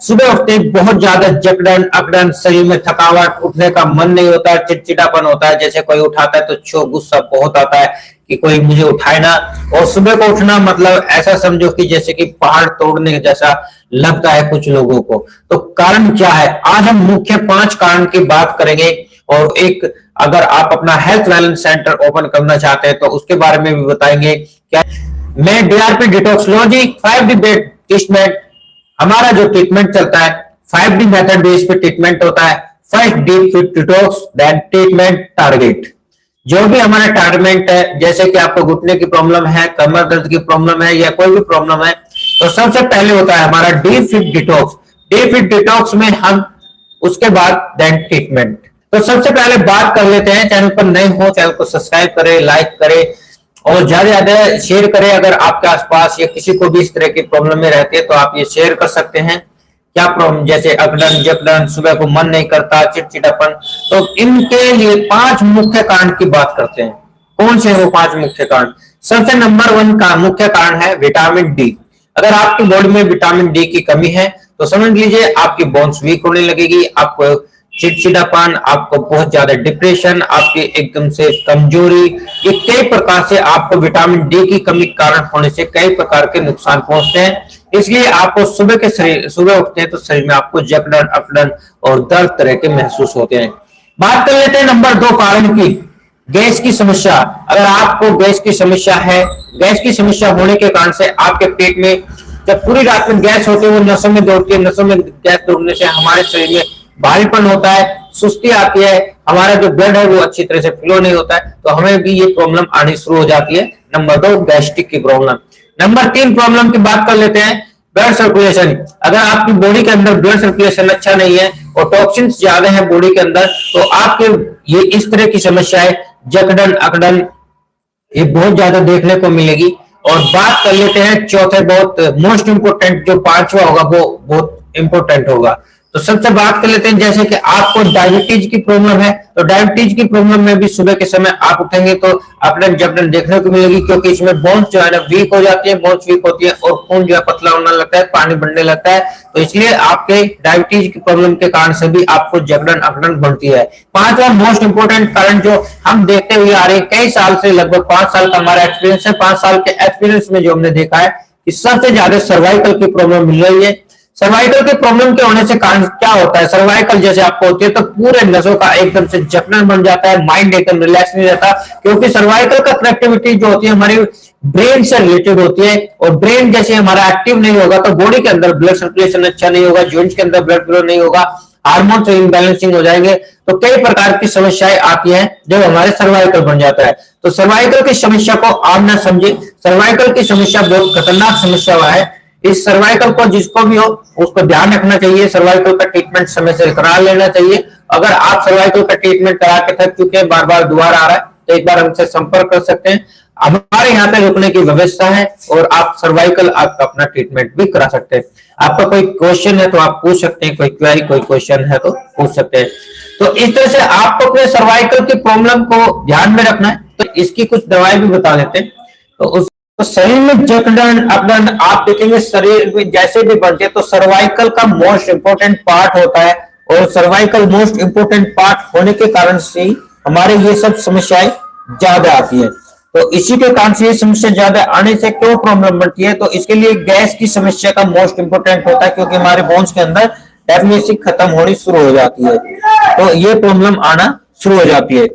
सुबह उठते ही बहुत ज्यादा जकड़न अकड़न, शरीर में थकावट, उठने का मन नहीं होता है, चिड़चिड़ापन होता है, जैसे कोई उठाता है तो गुस्सा बहुत आता है कि कोई मुझे उठाए ना। और सुबह को उठना मतलब ऐसा समझो कि जैसे कि पहाड़ तोड़ने जैसा लगता है कुछ लोगों को। तो कारण क्या है, आज हम मुख्य 5 कारण की बात करेंगे। और एक अगर आप अपना हेल्थ वैलेंस सेंटर ओपन करना चाहते हैं तो उसके बारे में भी बताएंगे। क्या मैं डीआरपी डिटॉक्सोलॉजी 5D ट्रीटमेंट, हमारा जो ट्रीटमेंट चलता है 5D मेथड बेस पे ट्रीटमेंट होता है। First deep fit detox, then treatment target. जो भी हमारा टारगेट है, जैसे कि आपको घुटने की प्रॉब्लम है, कमर दर्द की प्रॉब्लम है या कोई भी प्रॉब्लम है, तो सबसे पहले होता है हमारा deep fit detox. Deep fit detox में हम उसके बाद देन ट्रीटमेंट। तो सबसे पहले बात कर लेते हैं, चैनल पर नए हो चैनल को सब्सक्राइब करें, लाइक करें और ज्यादा ज्यादा शेयर करें। अगर आपके आसपास या किसी को भी इस तरह की प्रॉब्लम में रहती है तो आप ये शेयर कर सकते हैं। क्या प्रॉब्लम, जैसे अकड़न जकड़न, सुबह को मन नहीं करता, चिड़चिड़ापन, तो इनके लिए 5 मुख्य कारण की बात करते हैं। कौन से वो 5 मुख्य कारण? सबसे नंबर 1 का मुख्य कारण है विटामिन डी। अगर आपकी बॉडी में विटामिन डी की कमी है तो समझ लीजिए आपकी बोन्स वीक होने लगेगी, आपको चिड़चिड़ापन, आपको बहुत ज्यादा डिप्रेशन, आपकी एकदम से कमजोरी, ये कई प्रकार से आपको विटामिन डी की कमी के कारण होने से कई प्रकार के नुकसान पहुंचते हैं। इसलिए आपको सुबह उठते हैं तो शरीर में आपको जकड़न अकड़न और दर्द तरह के महसूस होते हैं। बात कर लेते हैं नंबर 2 कारण की, गैस की समस्या। अगर आपको गैस की समस्या है, गैस की समस्या होने के कारण से आपके पेट में जब पूरी रात में गैस होती है वो नसों में दौड़ती है, नसों में गैस दौड़ने से हमारे शरीर में भारीपन होता है, सुस्ती आती है, हमारा जो ब्लड है वो अच्छी तरह से फ्लो नहीं होता है, तो हमें भी ये प्रॉब्लम आनी शुरू हो जाती है। नंबर 2 गैस्ट्रिक की प्रॉब्लम। नंबर 3 प्रॉब्लम की बात कर लेते हैं, ब्लड सर्कुलेशन। अगर आपकी बॉडी के अंदर ब्लड सर्कुलेशन अच्छा नहीं है और टॉक्सिन्स ज्यादा है बॉडी के अंदर, तो आपके ये इस तरह की समस्याएं जकड़न अकड़न ये बहुत ज्यादा देखने को मिलेगी। और बात कर लेते हैं चौथे, बहुत मोस्ट इंपोर्टेंट, जो 5वां होगा वो बहुत इंपोर्टेंट होगा। तो सबसे बात कर लेते हैं, जैसे कि आपको डायबिटीज की प्रॉब्लम है तो डायबिटीज की प्रॉब्लम में भी सुबह के समय आप उठेंगे तो अकड़न जकड़न देखने को मिलेगी, क्योंकि इसमें बोन्स जो है ना वीक हो जाती है, बोन्स वीक होती है और खून जो है पतला होने लगता है, पानी बढ़ने लगता है। तो इसलिए आपके डायबिटीज की प्रॉब्लम के कारण से भी आपको जकड़न अकड़न बढ़ती है। 5वां मोस्ट इंपोर्टेंट कारण जो हम देखते हुए आ रहे हैं कई साल से, लगभग 5 साल का हमारा एक्सपीरियंस है, 5 साल के एक्सपीरियंस में जो हमने देखा है कि सबसे ज्यादा सर्वाइकल की प्रॉब्लम मिल रही है। सर्वाइकल के प्रॉब्लम के होने से कारण क्या होता है, सर्वाइकल जैसे आपको होती है तो पूरे नसों का एकदम से जकड़न बन जाता है, माइंड एकदम रिलैक्स नहीं रहता, क्योंकि सर्वाइकल का कनेक्टिविटी जो होती है हमारी ब्रेन से रिलेटेड होती है। और ब्रेन जैसे हमारा एक्टिव नहीं होगा तो बॉडी के अंदर ब्लड सर्कुलेशन अच्छा नहीं होगा, जॉइंट्स के अंदर ब्लड फ्लो नहीं होगा, हार्मोन से इम्बैलेंसिंग हो जाएंगे, तो कई प्रकार की समस्याएं आती हैं जब हमारे सर्वाइकल बन जाता है। तो सर्वाइकल की समस्या को आप ना समझे, सर्वाइकल की समस्या बहुत खतरनाक समस्या है। इस सर्वाइकल को जिसको भी हो उसको ध्यान रखना चाहिए, सर्वाइकल का ट्रीटमेंट समय से करा लेना चाहिए। अगर आप सर्वाइकल का ट्रीटमेंट करा के थक चुके हैं, बार बार दोबारा आ रहा है, तो एक बार हमसे संपर्क कर सकते हैं, हमारे यहाँ पे रुकने की व्यवस्था है और आप सर्वाइकल आपका अपना ट्रीटमेंट भी करा सकते हैं। आपका कोई क्वेश्चन है तो आप पूछ सकते हैं, कोई क्वेरी कोई क्वेश्चन है तो पूछ सकते हैं। तो इस तरह से आपको अपने सर्वाइकल की प्रॉब्लम को ध्यान में रखना है। तो इसकी कुछ दवाएं भी बता देते हैं। तो शरीर में जकड़न अकड़न आप देखेंगे शरीर में जैसे भी बनते हैं तो सर्वाइकल का मोस्ट इंपोर्टेंट पार्ट होता है, और सर्वाइकल मोस्ट इंपोर्टेंट पार्ट होने के कारण से हमारे ये सब समस्याएं ज्यादा आती है। तो इसी के कारण से ये समस्या ज्यादा आने से क्यों प्रॉब्लम बनती है, तो इसके लिए गैस की समस्या का मोस्ट इंपोर्टेंट होता है, क्योंकि हमारे बोन्स के अंदर डेफिनेसी खत्म होनी शुरू हो जाती है, तो ये प्रॉब्लम आना शुरू हो जाती है।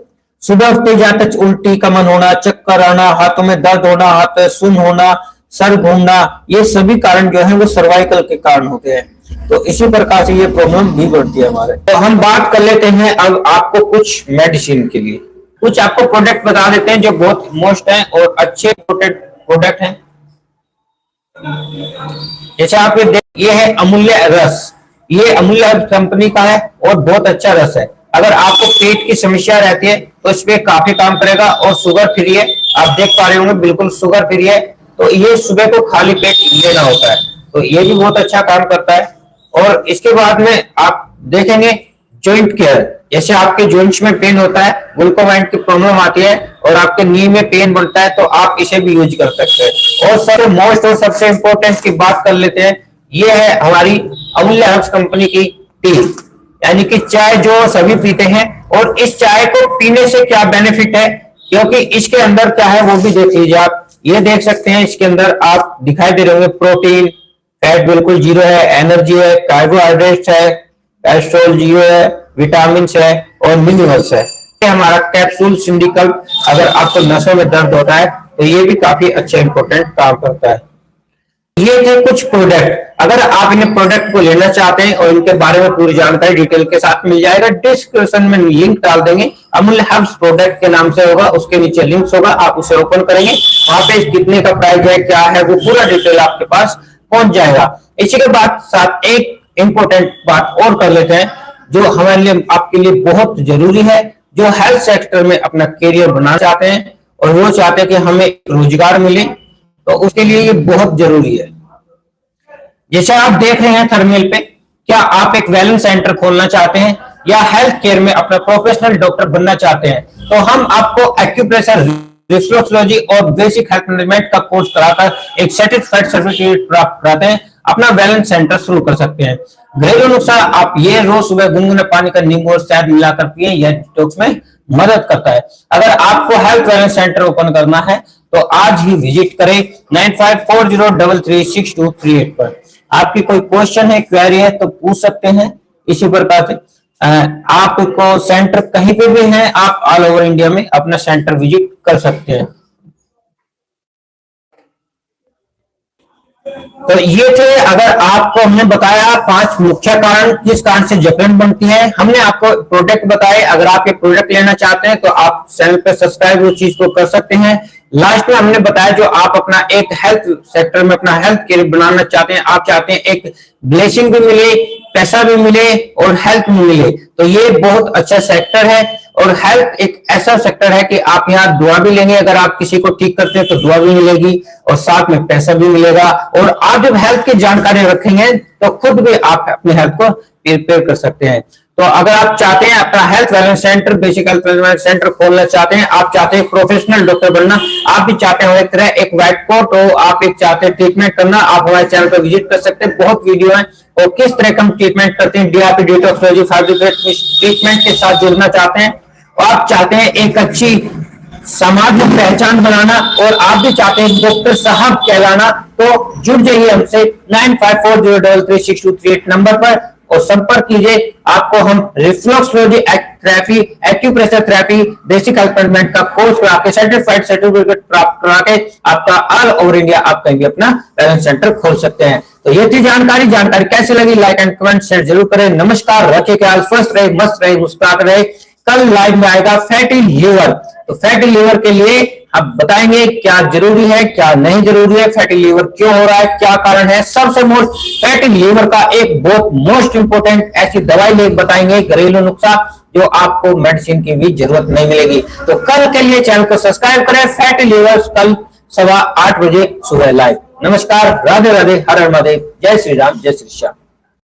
सुबह उठते जाते उल्टी का मन होना, चक्कर आना, हाथों में दर्द होना, हाथ सुन्न होना, सर घूमना, ये सभी कारण जो है वो सर्वाइकल के कारण होते हैं। तो इसी प्रकार से ये प्रॉब्लम भी बढ़ती है हमारे। तो हम बात कर लेते हैं अब आपको कुछ मेडिसिन के लिए, कुछ आपको प्रोडक्ट बता देते हैं जो बहुत मोस्ट है और अच्छे प्रोडक्ट हैं। जैसे आप ये है अमूल्य रस, ये अमूल्य कंपनी का है और बहुत अच्छा रस है। अगर आपको पेट की समस्या रहती है तो इस पे काफी काम करेगा, और शुगर फ्री है, आप देख पा रहे होंगे बिल्कुल शुगर फ्री है। तो ये सुबह को खाली पेट लेना होता है, तो ये भी बहुत अच्छा काम करता है। और इसके बाद में आप देखेंगे जॉइंट केयर, जैसे आपके जॉइंट्स में पेन होता है, ग्लूकोमाइन की प्रॉब्लम आती है और आपके नी में पेन बनता है, तो आप इसे भी यूज कर सकते हैं। और सर मोस्ट और सबसे इंपॉर्टेंट की बात कर लेते हैं, ये है हमारी अमूल्य हर्ब्स कंपनी की टी, यानी कि चाय जो सभी पीते हैं। और इस चाय को पीने से क्या बेनिफिट है, क्योंकि इसके अंदर क्या है वो भी देख लीजिए आप। ये देख सकते हैं इसके अंदर आप दिखाई दे रहे होंगे, प्रोटीन, फैट बिल्कुल जीरो है, एनर्जी है, कार्बोहाइड्रेट्स है, कोलेस्ट्रॉल जीरो है, विटामिन है और मिनरल्स है। हमारा कैप्सूल सिंडिकल, अगर आपको नसों में दर्द होता है तो ये भी काफी अच्छा इंपॉर्टेंट काम करता है। ये थे कुछ प्रोडक्ट। अगर आप इन प्रोडक्ट को लेना चाहते हैं और इनके बारे में पूरी जानकारी डिटेल के साथ मिल जाएगा, डिस्क्रिप्शन में लिंक डाल देंगे, अमूल्य हर्ब्स प्रोडक्ट के नाम से होगा, उसके नीचे लिंक्स होगा, आप उसे ओपन करेंगे, वहां पे कितने का प्राइस है, क्या है, वो पूरा डिटेल आपके पास पहुंच जाएगा। इसी के बाद साथ एक इंपॉर्टेंट बात और कर लेते हैं जो हमारे लिए आपके लिए बहुत जरूरी है, जो हेल्थ सेक्टर में अपना करियर बनाना चाहते हैं और वो चाहते हैं कि हमें रोजगार मिले, तो उसके लिए ये बहुत जरूरी है। जैसे आप देख रहे हैं थंबनेल पे, क्या आप एक वेलनेस सेंटर खोलना चाहते हैं या हेल्थ केयर में अपना प्रोफेशनल डॉक्टर बनना चाहते हैं, तो हम आपको एक्यूप्रेशर, रिफ्लेक्सोलॉजी और बेसिक हेल्थ मैनेजमेंट का कोर्स कराकर एक सर्टिफाइड सर्टिफिकेट प्राप्त कराते हैं, अपना वेलनेस सेंटर शुरू कर सकते हैं। घरेलू नुस्खा आप ये रोज सुबह गुनगुने पानी का नींबू और शहद मिलाकर पिए, यह डिटॉक्स में मदद करता है। अगर आपको हेल्थ वेलनेस सेंटर ओपन करना है तो आज ही विजिट करें 9540336238 पर। आपकी कोई क्वेश्चन है, क्वेरी है तो पूछ सकते हैं। इसी प्रकार से आपको सेंटर कहीं पे भी है, आप ऑल ओवर इंडिया में अपना सेंटर विजिट कर सकते हैं। तो ये थे, अगर आपको हमने बताया 5 मुख्य कारण किस कारण से जकड़न बनती है, हमने आपको प्रोडक्ट बताए। अगर आप ये प्रोडक्ट लेना चाहते हैं तो आप चैनल पे सब्सक्राइब उस चीज को कर सकते हैं। लास्ट में हमने बताया जो आप अपना एक हेल्थ सेक्टर में अपना हेल्थ केयर बनाना चाहते हैं, आप चाहते हैं एक ब्लेसिंग भी मिले, पैसा भी मिले और हेल्थ भी मिले, तो ये बहुत अच्छा सेक्टर है। और हेल्थ एक ऐसा सेक्टर है कि आप यहाँ दुआ भी लेंगे, अगर आप किसी को ठीक करते हैं तो दुआ भी मिलेगी और साथ में पैसा भी मिलेगा। और आप जब हेल्थ की जानकारी रखेंगे तो खुद भी आप अपने हेल्थ को प्रिपेयर कर सकते हैं। तो अगर आप चाहते हैं अपना health wellness centre, basic health wellness centre खोलना चाहते हैं, आप चाहते हैं प्रोफेशनल डॉक्टर बनना, आप भी चाहते हैं एक तरह एक व्हाइट कोट हो, आप एक चाहते हैं ट्रीटमेंट करना, आप हमारे चैनल पर विजिट कर सकते हैं। बहुत वीडियो है और किस तरह का हम ट्रीटमेंट करते हैं, डीआरपी, डिटॉक्सोलॉजी, ट्रीटमेंट के साथ जुड़ना चाहते हैं, और आप चाहते हैं एक अच्छी समाज में पहचान बनाना और आप भी चाहते हैं डॉक्टर साहब कहलाना, तो जुड़ जाइए हमसे 9540336238 नंबर पर और संपर्क कीजिए। आपको हम reflexology therapy, acupressure therapy, basic health management का कोर्स करा के सर्टिफाइड सर्टिफिकेट प्राप्त करा के आपका ऑल ओवर इंडिया आप कहीं भी अपना वेलनेस सेंटर खोल सकते हैं। तो ये थी जानकारी कैसी लगी लाइक एंड कमेंट शेयर जरूर करें। नमस्कार, रखे ख्याल, स्वस्थ रहे, मस्त रहे, मुस्कुराते रहे। कल लाइव में आएगा फैटी लीवर, तो फैटी लीवर के लिए आप बताएंगे क्या जरूरी है, क्या नहीं जरूरी है, फैटी लीवर क्यों हो रहा है, क्या कारण है। सबसे मोस्ट फैटी लीवर का एक बहुत मोस्ट इंपोर्टेंट ऐसी दवाई ले बताएंगे, घरेलू नुस्खा, जो आपको मेडिसिन की भी जरूरत नहीं मिलेगी। तो कल के लिए चैनल को सब्सक्राइब करें। फैटी लीवर कल 8:15 बजे सुबह लाइव। नमस्कार, राधे राधे, हर हर महादेव, जय श्री राम, जय श्री श्याम।